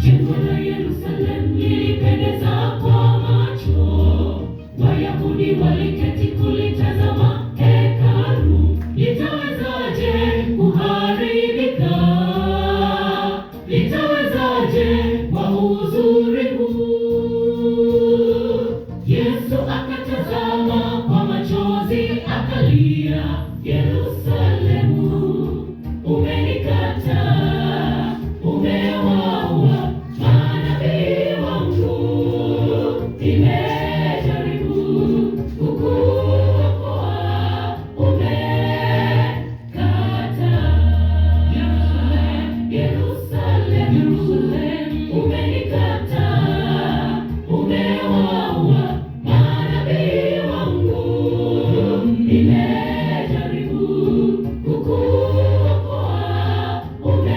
Jengo la Yerusalemu lilipendeza kwa macho, Wayahudi waliketi kulitazama hekalu. Litawezaje kuharibika? Litawezaje kwa uzuri huu? Yesu akatazama kwa machozi akalia, Yerusalemu, umenikataa, umewaua manabii wangu. Nimejaribu kukuokoa, umekataa. Yerusalemu, umenikataa, umewaua manabii wangu. Nimejaribu kukuokoa, umekataa.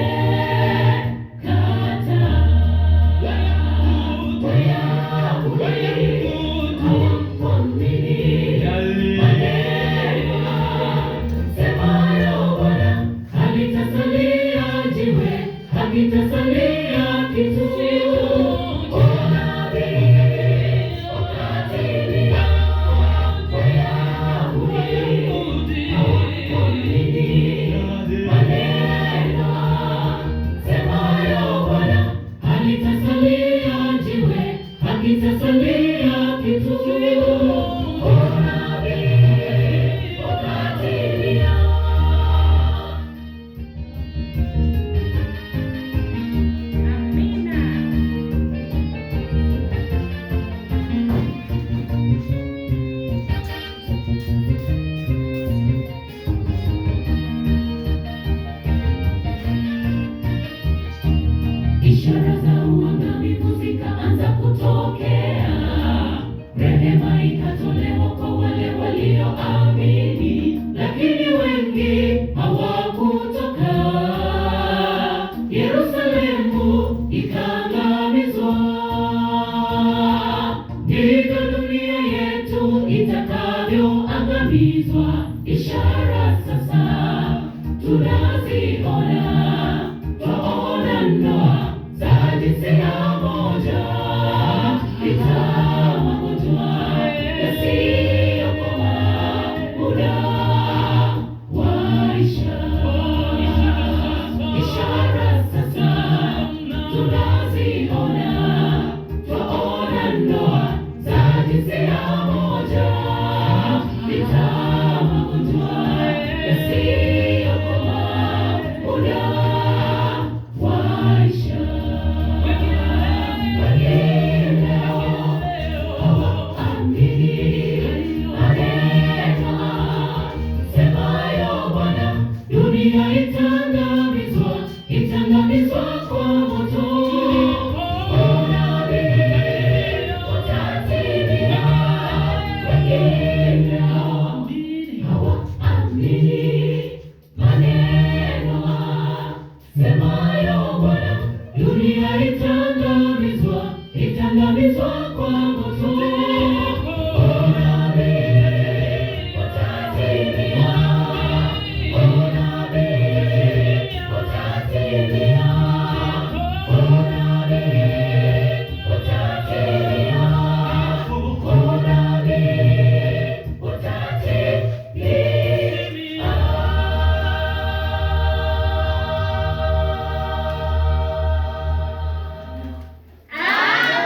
Wayahudi hawakuamini maneno semayo Bwana. Halitasalia jiwe, hakitasalia kitu. Hakitasalia kitu. Ishara za uangamivu zikaanza kutokea. Rehema ikatolewa kwa wale walioamini, lakini wengi hawakutoka. Yerusalemu ikaangamizwa. Ndivyo dunia yetu itakavyoangamizwa. Ishara